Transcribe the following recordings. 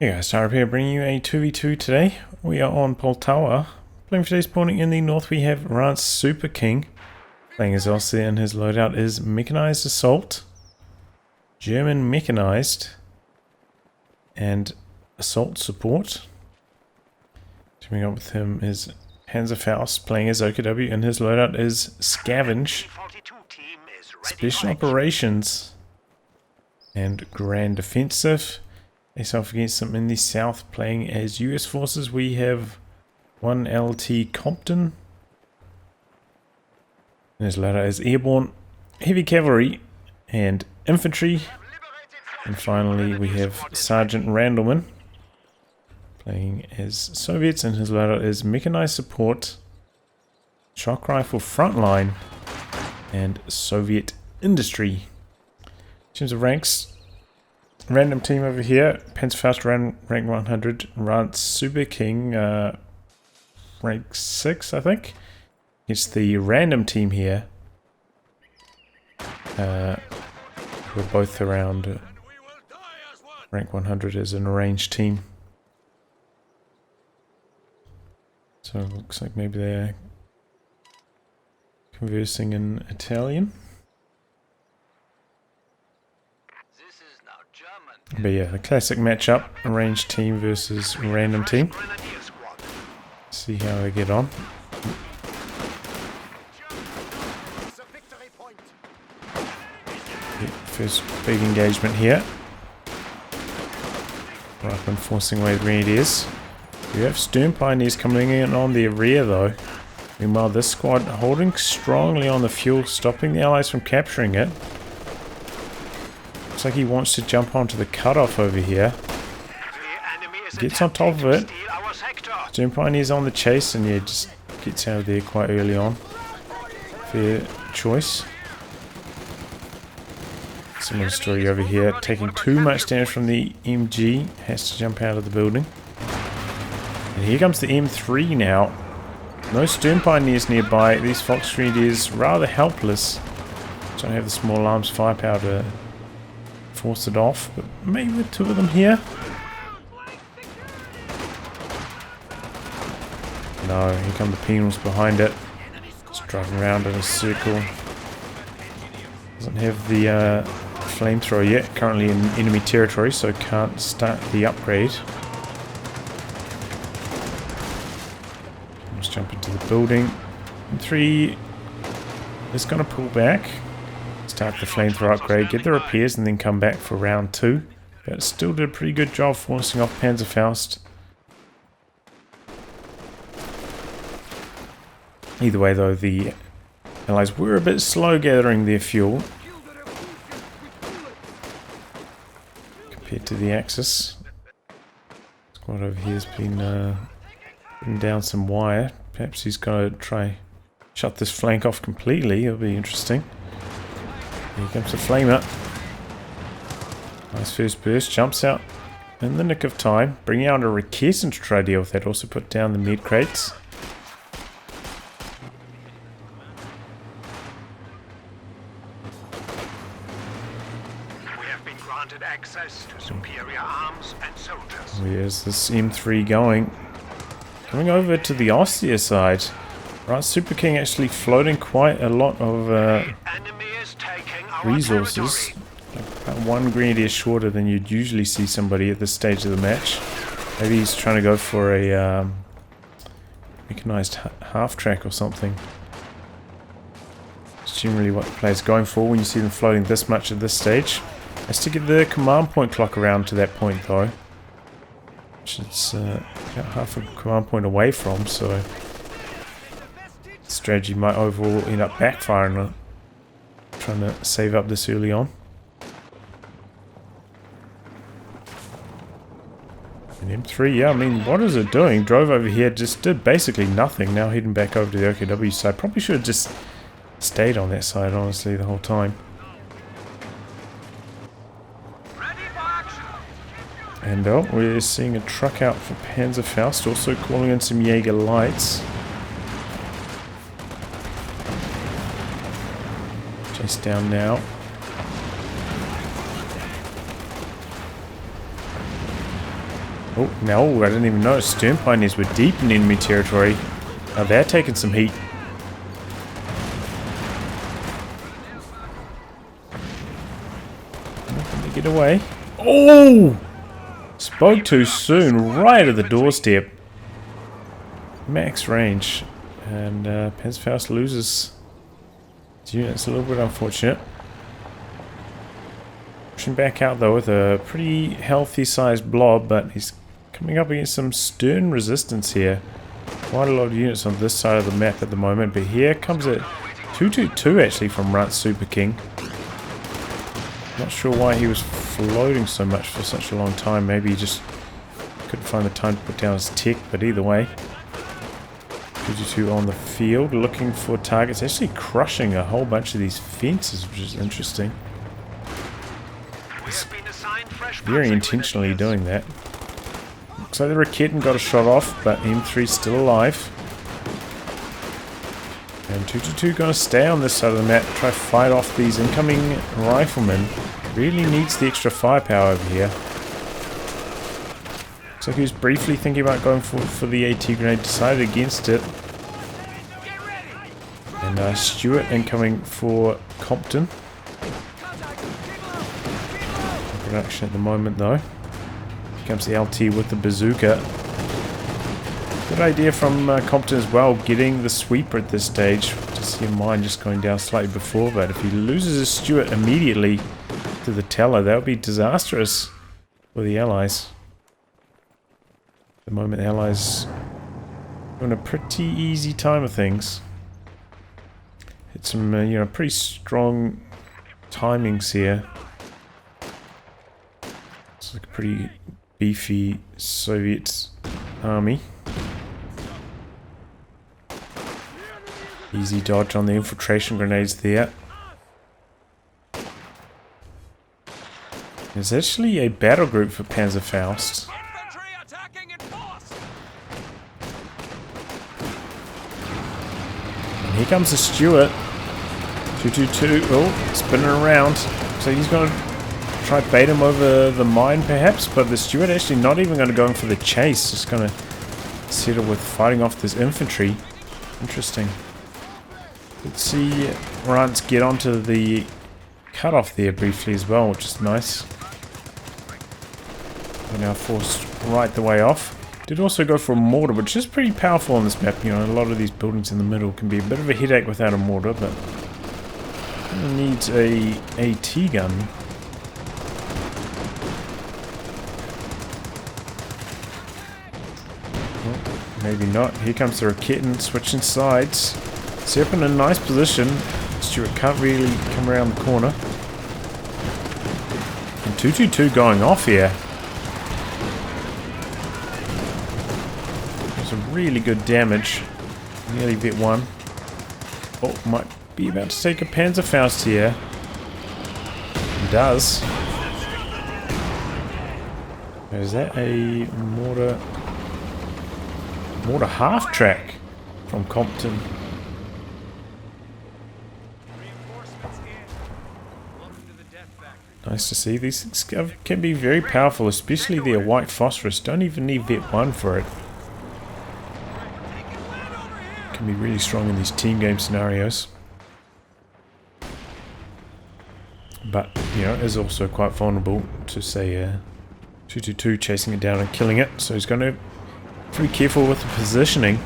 Hey guys, Tyler here bringing you a 2v2 today. We are on Poltawa. Playing for today's opponent in the north we have Rance SuperKing. Playing as Elsie and his loadout is Mechanized Assault, German Mechanized, and Assault Support. Teaming up with him is Panzerfaust playing as OKW and his loadout is Scavenge, Special Operations, and Grand Defensive. Face off against them in the south playing as US forces. We have 1lt Compton. And his ladder is airborne, heavy cavalry, and infantry. And finally we have Sergeant Randleman playing as Soviets, and his ladder is mechanized support, shock rifle frontline, and Soviet industry. In terms of ranks, random team over here, Panzerfaust rank 100, Rance SuperKing rank 6 I think. It's the random team here, who are both around rank 100 as an arranged team. So it looks like maybe they're conversing in Italian. But yeah, the classic matchup, arranged team versus random team. See how they get on. First big engagement here. Right, enforcing away the Grenadiers. We have Stern Pioneers coming in on their rear though. Meanwhile, this squad holding strongly on the fuel, stopping the Allies from capturing it. Looks like he wants to jump onto the cutoff over here. Gets on top of it. Stern Pioneers on the chase, and yeah, just gets out of there quite early on. Fair choice. Similar story over here. Taking too much damage from the MG. Has to jump out of the building. And here comes the M3 now. No Stern Pioneers nearby. These Fox Grenadiers rather helpless. Don't have the small arms firepower to force it off, but maybe with two of them here. No, here come the penals behind it. Just driving around in a circle. Doesn't have the flamethrower yet. Currently in enemy territory, so can't start the upgrade. Let's jump into the building. M3 is going to pull back. Start the flamethrower upgrade, get the repairs, and then come back for round 2. But it still did a pretty good job forcing off Panzerfaust. Either way though, the Allies were a bit slow gathering their fuel compared to the Axis. Squad over here has been putting down some wire. Perhaps he's going to try shut this flank off completely. It'll be interesting. Here comes the flamer. Nice first burst, jumps out in the nick of time, bringing out a Requescent to try to deal with that. Also put down the med crates. We have been granted access to superior arms and soldiers. Where's this M3 going? Coming over to the Austria side. Right, SuperKing actually floating quite a lot of resources. About one Grenadier shorter than you'd usually see somebody at this stage of the match. Maybe he's trying to go for a mechanized half track or something. It's generally what the player's going for when you see them floating this much at this stage. Has to get the command point clock around to that point though, which it's about half a command point away from, so strategy might overall end up backfiring, trying to save up this early on. And M3, yeah, I mean, what is it doing? Drove over here, just did basically nothing. Now heading back over to the OKW side. Probably should have just stayed on that side, honestly, the whole time. And oh, we're seeing a truck out for Panzerfaust, also calling in some Jaeger lights. Chase down now. Oh, no, I didn't even notice. Stern Pioneers were deep in enemy territory. Now they're taking some heat. Can they get away? Oh! Spoke too soon, right at the doorstep. Max range. And Panzerfaust loses his units. A little bit unfortunate. Pushing back out though with a pretty healthy sized blob, but he's coming up against some stern resistance here. Quite a lot of units on this side of the map at the moment, but here comes a 222 actually from Rance SuperKing. Not sure why he was floating so much for such a long time. Maybe he just couldn't find the time to put down his tech, but either way. 222 on the field looking for targets, actually crushing a whole bunch of these fences, which is interesting. Very intentionally doing that. Looks like the Raketten got a shot off, but M3's still alive. And 222 gonna stay on this side of the map, try to fight off these incoming riflemen. Really needs the extra firepower over here. Looks like he was briefly thinking about going for the AT grenade, decided against it. And Stewart incoming for Compton. Production at the moment though. Here comes the LT with the bazooka. Good idea from Compton as well, getting the sweeper at this stage. Just see mine just going down slightly before, but if he loses his Stewart immediately to the teller, that would be disastrous for the Allies. At the moment the Allies having a pretty easy time of things. Hit some pretty strong timings here. It's like a pretty beefy Soviet army. Easy dodge on the infiltration grenades there. There's actually a battle group for Panzerfaust. And here comes the Stewart. 222. Oh, spinning around. So he's going to try bait him over the mine perhaps, but the Stewart actually not even going to go in for the chase. Just going to settle with fighting off this infantry. Interesting. Let's see Rance get onto the cutoff there briefly as well, which is nice. We're now forced right the way off. Did also go for a mortar, which is pretty powerful on this map. You know, a lot of these buildings in the middle can be a bit of a headache without a mortar, but needs a AT gun. Well, maybe not. Here comes the Raketten switching sides. It's up in a nice position. Stewart can't really come around the corner. And 222 going off here. There's some really good damage. Nearly hit one. Oh, might be about to take a Panzerfaust here. It does. Is that a mortar half track from Compton? Nice to see. These things can be very powerful, especially their white phosphorus. Don't even need Vet 1 for it. Can be really strong in these team game scenarios. But, you know, is also quite vulnerable to, say, 222 chasing it down and killing it. So he's going to be pretty careful with the positioning.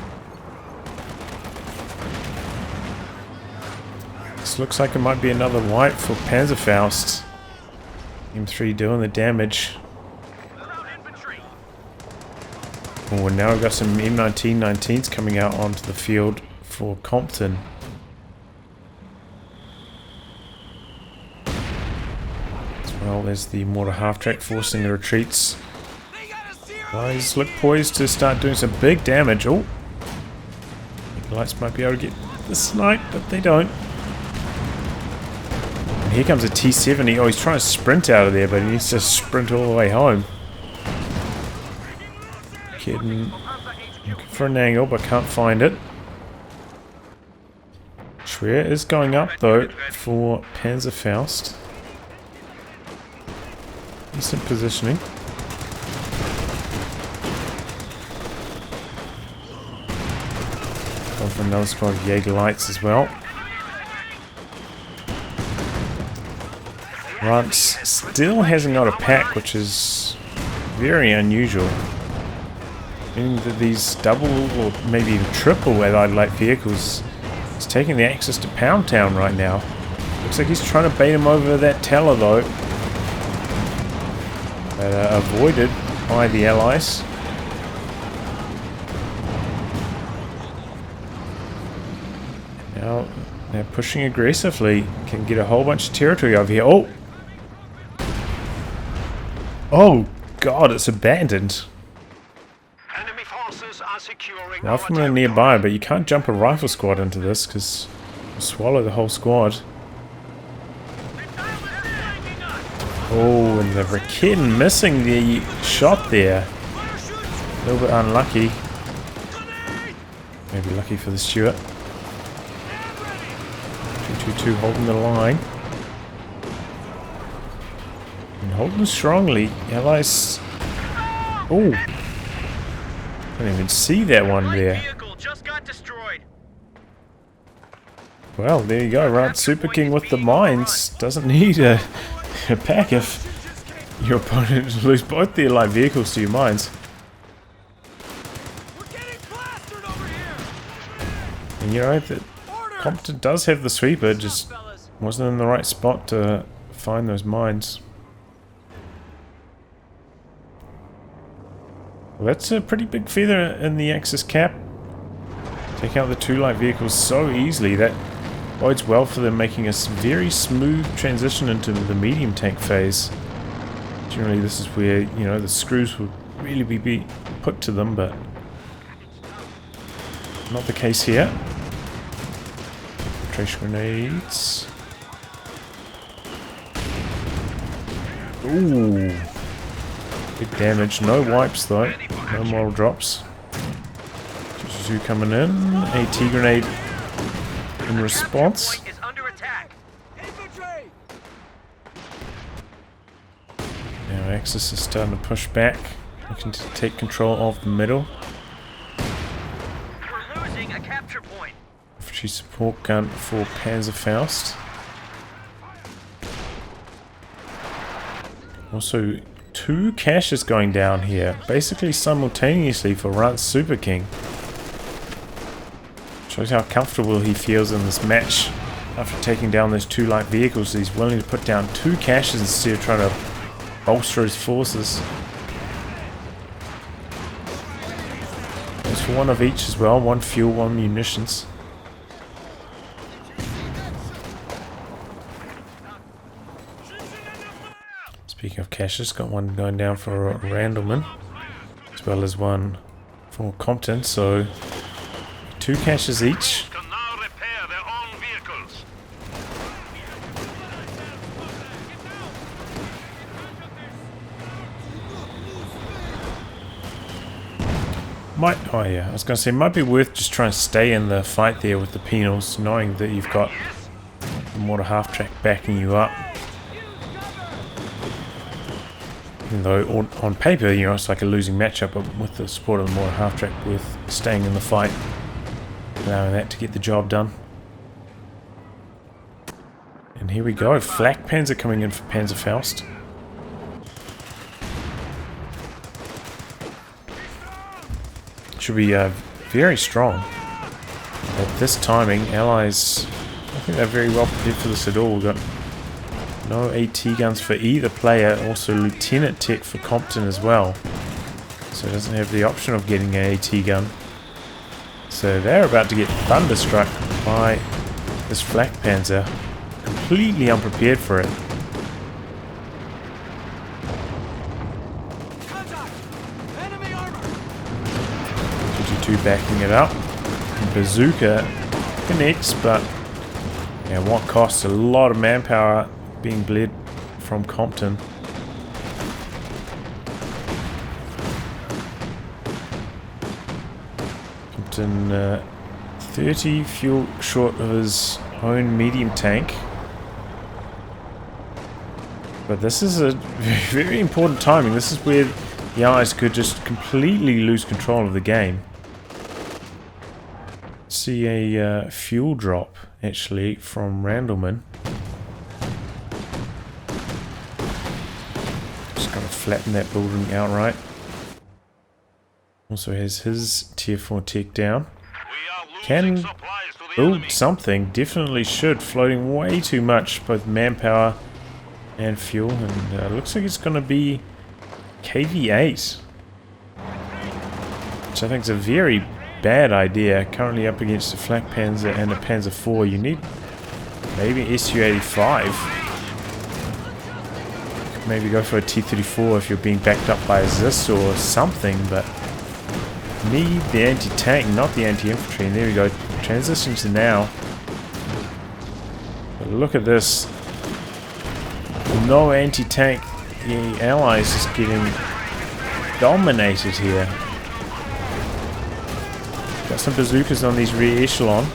This looks like it might be another white for Panzerfaust. M3 doing the damage. Oh, and now we've got some M1919s coming out onto the field for Compton. As well as the mortar half-track forcing the retreats. Guys look poised to start doing some big damage. Oh! The lights might be able to get the snipe, but they don't. And here comes a T-70. Oh, he's trying to sprint out of there, but he needs to sprint all the way home. Kidding. Looking for an angle, but can't find it. Schwer is going up, though, for Panzerfaust. Decent positioning. Of another squad of Jaeger Lights as well. Rance still hasn't got a pack, which is very unusual. Meaning that these double or maybe even triple Allied light vehicles is taking the Axis to Pound Town right now. Looks like he's trying to bait him over that teller though. But avoided by the Allies. Now they're pushing aggressively. Can get a whole bunch of territory over here. Oh! Oh god, it's abandoned. Enemy forces are securing our Riflemen are nearby, but you can't jump a rifle squad into this because you'll swallow the whole squad. Oh, and the Raketten missing the shot there. A little bit unlucky. Maybe lucky for the Stuart. 222 holding the line. And holding strongly. Allies. Oh! Didn't even see that one there. Well, there you go. Rance SuperKing with the mines. Doesn't need a pack if your opponent lose both their light vehicles to your mines. And you know that Compton does have the sweeper, just wasn't in the right spot to find those mines. Well, that's a pretty big feather in the Axis cap. Take out the two light vehicles so easily. That bodes well for them, making a very smooth transition into the medium tank phase. Generally this is where, you know, the screws would really be put to them, but not the case here. Trace grenades. Ooh. Big damage. No wipes though. No moral drops. 222 coming in. AT grenade in response. Now Axis is starting to push back. Looking to take control of the middle. We're losing a capture point. Infantry support gun for Panzerfaust. Also, two caches going down here, basically simultaneously for Rance SuperKing. Shows how comfortable he feels in this match. After taking down those two light vehicles, he's willing to put down two caches instead of trying to bolster his forces. There's for one of each as well, one fuel, one munitions. Speaking of caches, got one going down for Randleman, as well as one for Compton, so two caches each. can now repair their own vehicles. Oh yeah, I was going to say, it might be worth just trying to stay in the fight there with the penals, knowing that you've got the mortar half-track backing you up. Even though on paper, you know, it's like a losing matchup, but with the support of the mortar half-track, worth staying in the fight, allowing that to get the job done. And here we go, Flak Panzer coming in for Panzerfaust. Should be very strong. At this timing, Allies, I think they're very well prepared for this at all. We've got no AT guns for either player, also Lieutenant Tech for Compton as well. So it doesn't have the option of getting an AT gun. So they're about to get thunderstruck by this Flak Panzer. Completely unprepared for it. GG2 backing it up. Bazooka connects, but yeah, what costs a lot of manpower being bled from Compton. Compton 30 fuel short of his own medium tank. But this is a very important timing. This is where the Allies could just completely lose control of the game. see a fuel drop actually from Randleman. Just gotta flatten that building outright. Also has his tier 4 tech down. Can build something, definitely should. Floating way too much, both manpower and fuel, and looks like it's gonna be KV8, which I think is a very bad idea. Currently up against a Flak Panzer and a Panzer IV. You need maybe SU-85. Maybe go for a T-34 if you're being backed up by a ZIS or something, but need the anti-tank, not the anti-infantry. And there we go. Transition to now. But look at this. No anti-tank. The Allies just getting dominated here. Got some bazookas on these rear echelon.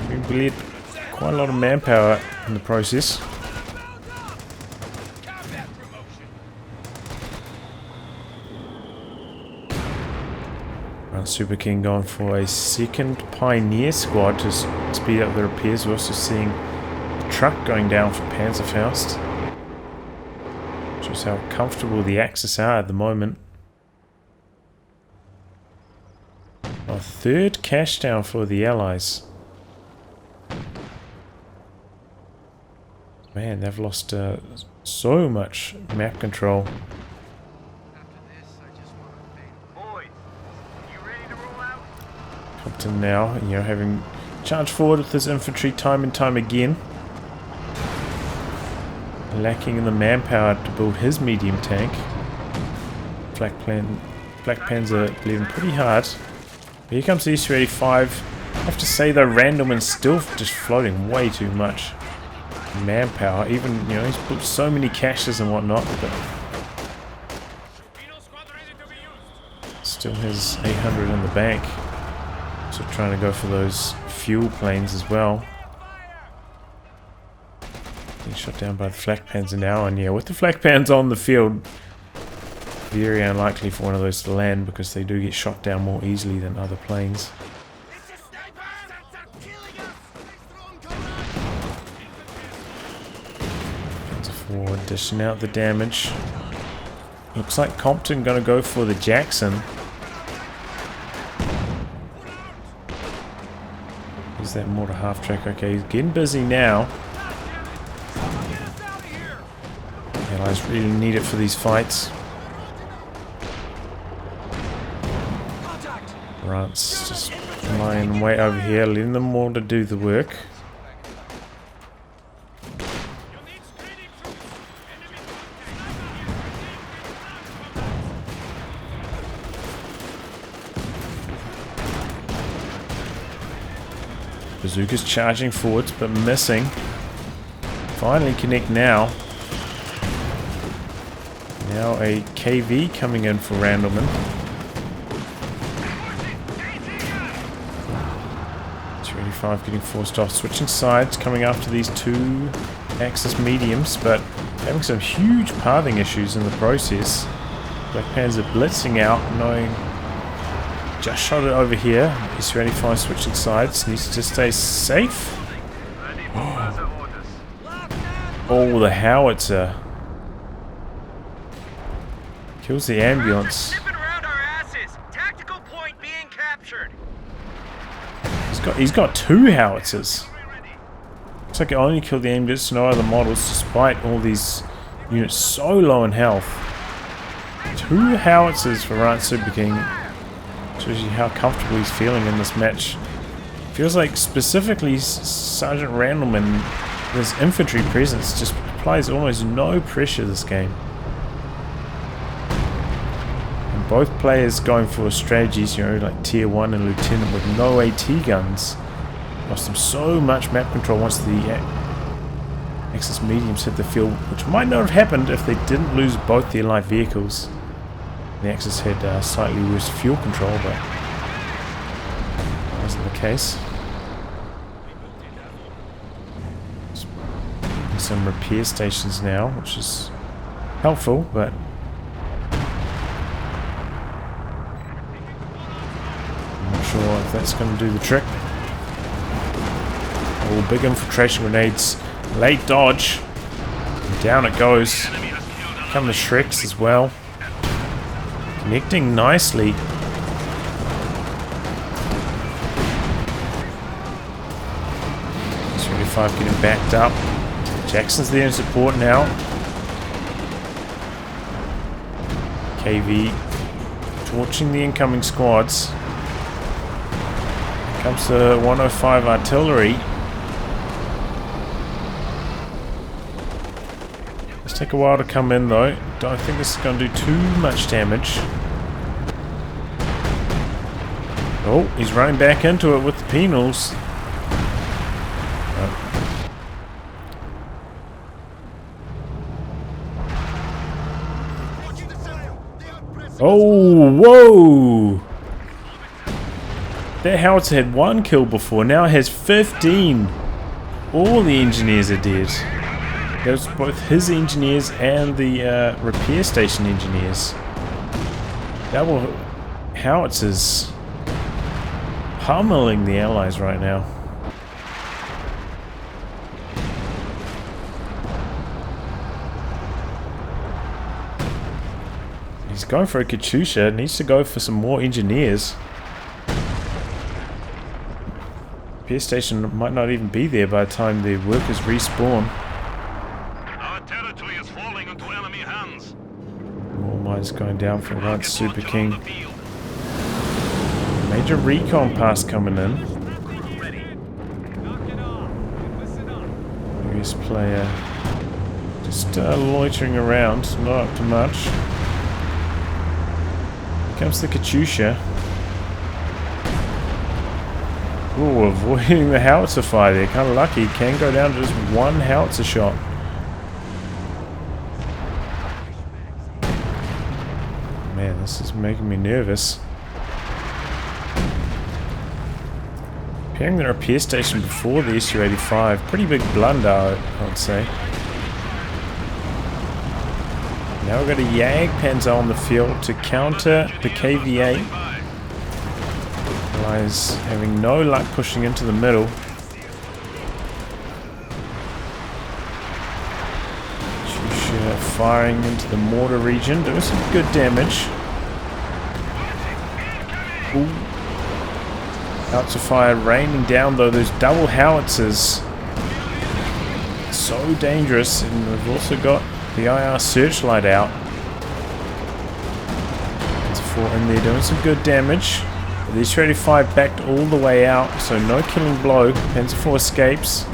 We bleed quite a lot of manpower in the process. Rance SuperKing going for a second Pioneer squad to speed up the repairs. We're also seeing a truck going down for Panzerfaust. Shows how comfortable the Axis are at the moment. Our third cash down for the Allies. Man, they've lost so much map control. Compton now, you know, having charged forward with his infantry time and time again. Lacking in the manpower to build his medium tank. Flak Panzer bleeding pretty hard. But here comes the SU-85. I have to say though, Randleman's still just floating way too much manpower. Even, you know, he's put so many caches and whatnot, but still has 800 in the bank. So trying to go for those fuel planes as well. Being shot down by the Flak Panzer now, and yeah, with the Flak Panzer on the field, very unlikely for one of those to land because they do get shot down more easily than other planes. Panzer IV dishing out the damage. Looks like Compton gonna go for the Jackson. Is that mortar half track? Okay, he's getting busy now. The Allies really need it for these fights. Rance just lying way over here, letting the mortar do the work. Bazooka's charging forwards but missing. Finally connect now. Now a KV coming in for Randleman. 285 getting forced off, switching sides, coming after these two Axis mediums, but having some huge pathing issues in the process. Black Panzer blitzing out, knowing just shot it over here. SU-85 switching sides, needs to stay safe. Oh, the howitzer kills the ambulance. He's got two howitzers. Looks like it only killed the ambulance, no other models, despite all these units so low in health. Two howitzers for Rance SuperKing. Shows you how comfortable he's feeling in this match. Feels like specifically Sergeant Randleman, his infantry presence just applies almost no pressure this game. And both players going for strategies, you know, like tier 1 and lieutenant with no AT guns. Lost them so much map control once the Axis mediums hit the field, which might not have happened if they didn't lose both their light vehicles. The Axis had slightly worse fuel control, but that wasn't the case. Some repair stations now, which is helpful, but sure if that's going to do the trick. Oh, big infiltration grenades. Late dodge. And down it goes. Come the Shreks as well. Connecting nicely. S25 getting backed up. Jackson's there in support now. KV torching the incoming squads. Here comes the 105 artillery. It's take a while to come in though. Don't think this is going to do too much damage. Oh, he's running back into it with the penals. Oh, whoa! That howitzer had 1 kill before, now it has 15. All the engineers are dead. That was both his engineers and the repair station engineers. Double howitzers pummeling the allies right now. He's going for a Katyusha, needs to go for some more engineers. Repair station might not even be there by the time the workers respawn. Our territory is falling into enemy hands. More mines going down for Rance SuperKing. Major recon pass coming in. US player just loitering around, not up to much. Here comes the Katyusha. Ooh, avoiding the howitzer fire there. Kind of lucky. Can go down to just 1 howitzer shot. Man, this is making me nervous. Repairing the repair station before the SU-85. Pretty big blunder, I would say. Now we've got a Jagdpanzer on the field to counter the KVA. Allies having no luck pushing into the middle. Katyusha firing into the mortar region, doing some good damage. Ooh. Howitzer fire raining down though, those double howitzers. So dangerous, and we've also got the IR searchlight out. It's 4 in there doing some good damage. The SU-85 backed all the way out, so no killing blow. Panzer IV escapes.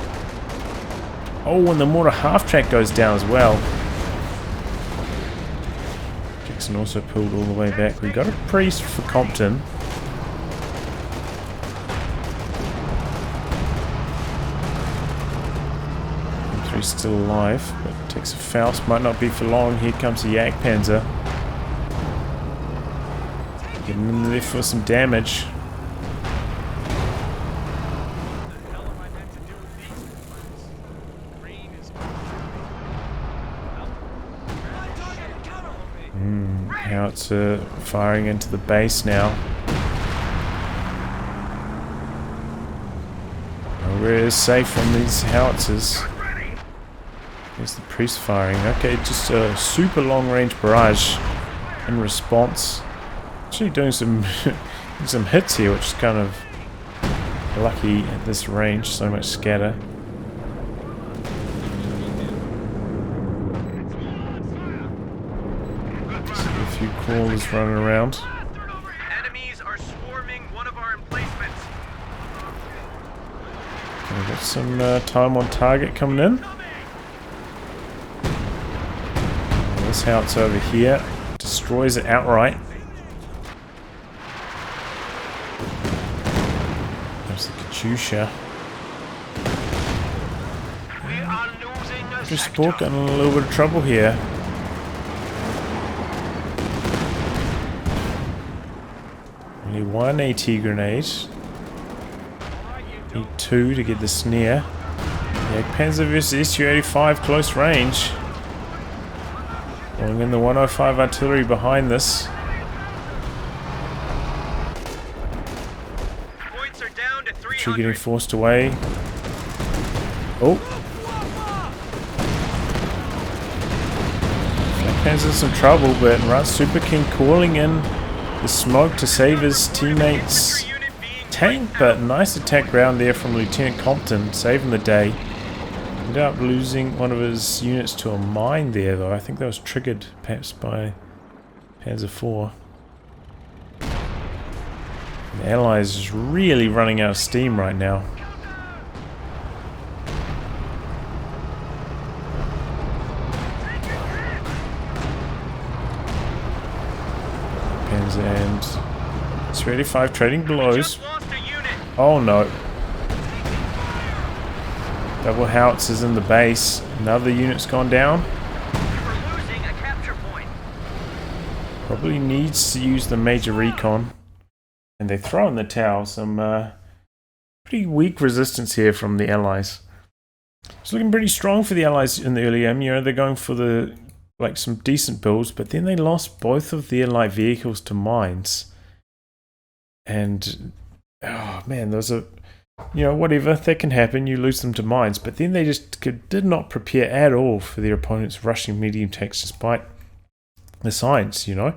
Oh, and the mortar half-track goes down as well. Jackson also pulled all the way back. We got a priest for Compton. M3's still alive, but takes a Faust. Might not be for long. Here comes the Jagdpanzer. Getting in there for some damage. Howitzer firing into the base now. Nowhere is safe from these howitzers. There's the priest firing. Okay, just a super long range barrage in response. Actually doing some some hits here, which is kind of lucky at this range, so much scatter. See a few crawlers running around. Enemies are swarming one of our emplacements. Okay, we've got some time on target coming in. This howitzer over here destroys it outright. There's the Katyusha. We are losing a Just sector. Sport got in a little bit of trouble here. Only 1 AT grenade. Need 2 to get the snare. Jagdpanzer vs SU-85 close range. Going in the 105 artillery behind this. infantry getting forced away. Oh! Flankpanzer's in some trouble, but Rance SuperKing calling in the smoke to save his teammates' tank, but nice attack round there from Lieutenant Compton, saving the day. Ended up losing one of his units to a mine there, though. I think that was triggered perhaps by Panzer IV. The Allies is really running out of steam right now. Panzer and S-35 trading blows. Oh no. Double howitzers in the base. Another unit's gone down. Probably needs to use the major recon. And they throw in the towel. Some pretty weak resistance here from the Allies. It's looking pretty strong for the Allies in the early game. You know, they're going for the some decent builds, but then they lost both of their light vehicles to mines. And oh man, those are, you know, whatever, that can happen. You lose them to mines, but then they just did not prepare at all for their opponent's rushing medium tanks, despite the signs. You know,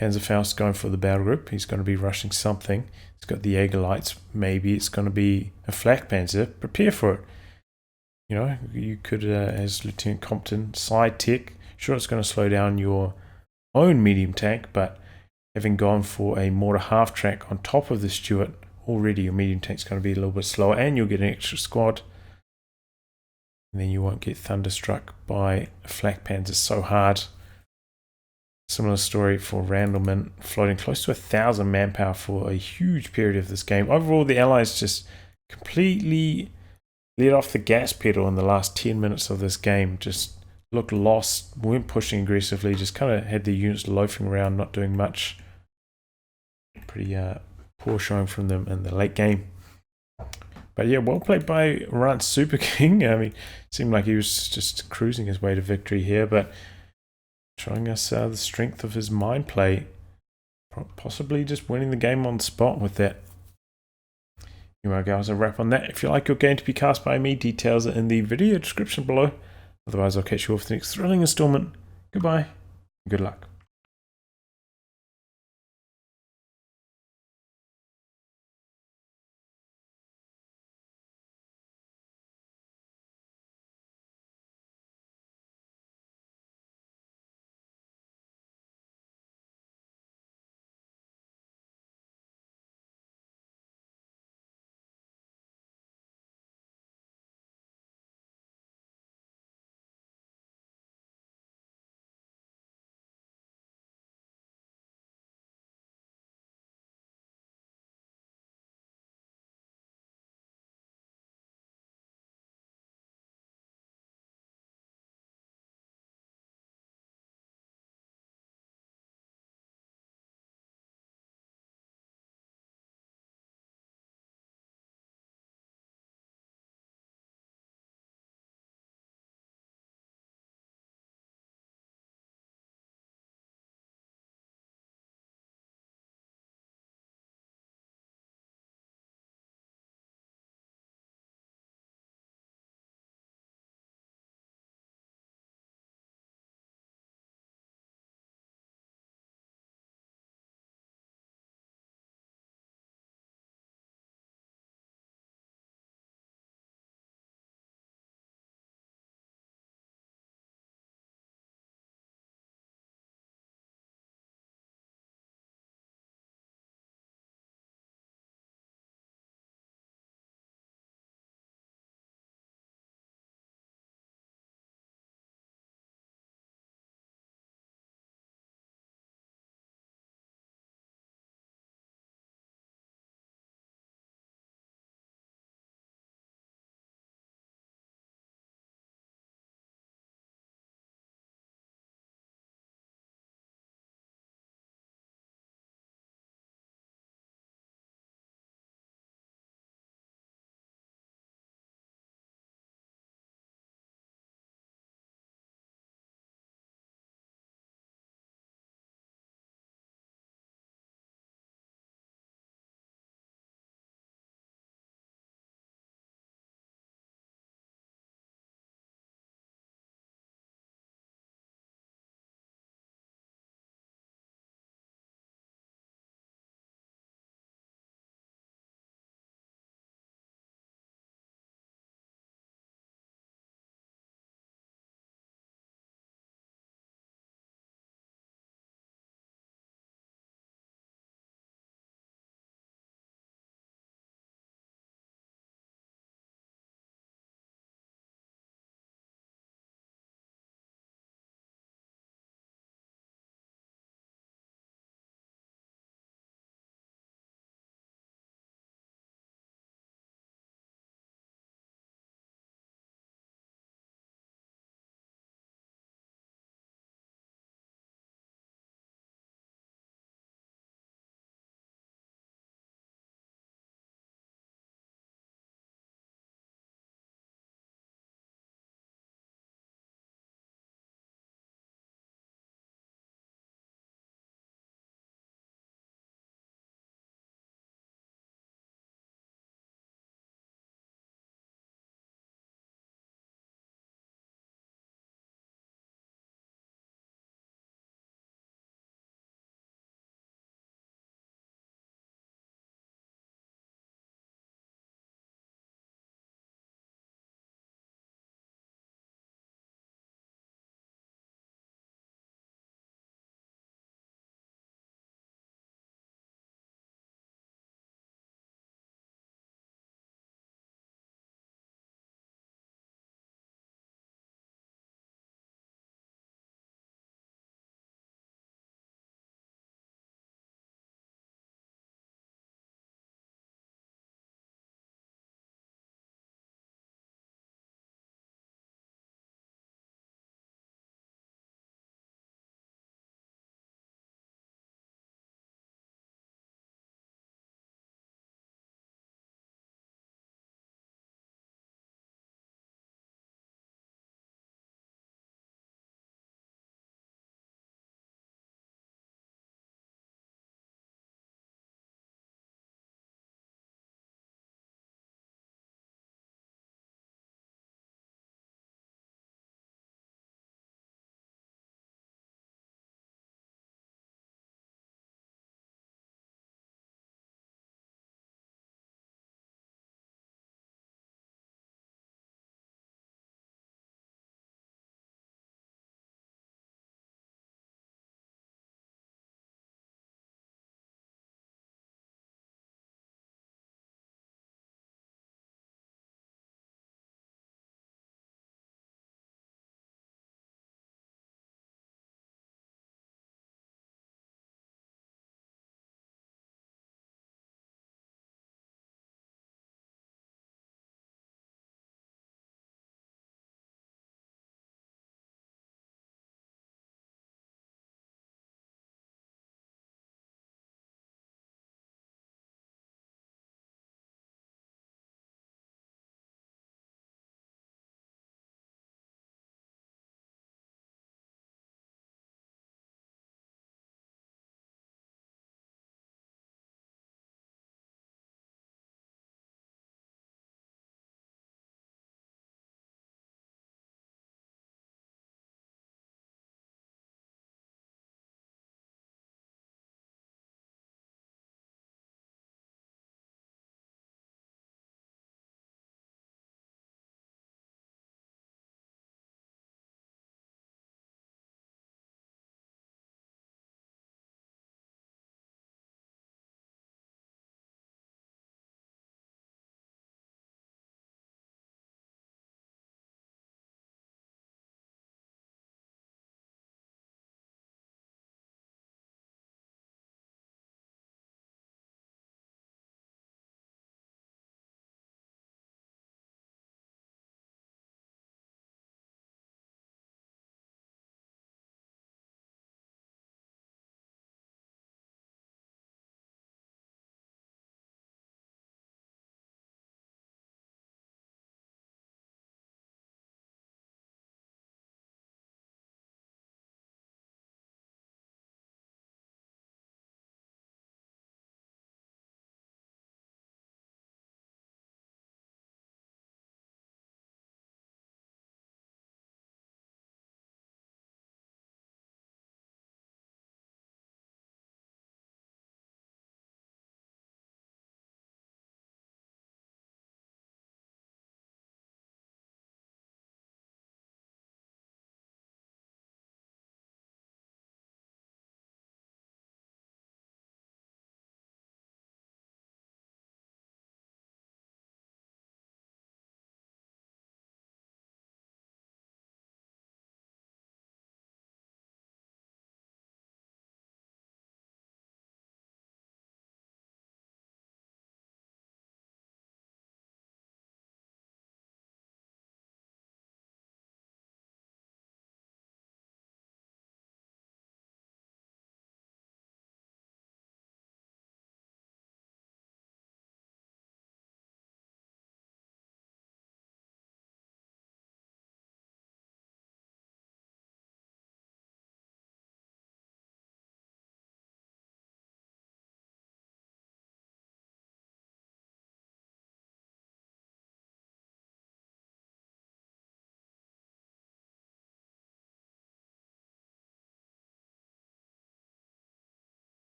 Panzerfaust going for the battle group. He's going to be rushing something. He's got the Jägerlights. Maybe it's going to be a flak panzer. Prepare for it. You know, you could, as Lieutenant Compton, side tech. Sure, it's going to slow down your own medium tank, but having gone for a mortar half track on top of the Stuart, already your medium tank's going to be a little bit slower, and you'll get an extra squad. And then you won't get thunderstruck by a flak panzer so hard. Similar story for Randleman, floating close to 1,000 manpower for a huge period of this game. Overall, the Allies just completely let off the gas pedal in the last 10 minutes of this game. Just looked lost, weren't pushing aggressively, just kind of had the units loafing around, not doing much. Pretty poor showing from them in the late game. But yeah, well played by Rance SuperKing. I mean, it seemed like he was just cruising his way to victory here, but showing us the strength of his mind play. Possibly just winning the game on the spot with that. Anyway guys, I'll wrap on that. If you like your game to be cast by me, details are in the video description below. Otherwise, I'll catch you all for the next thrilling installment. Goodbye, and good luck.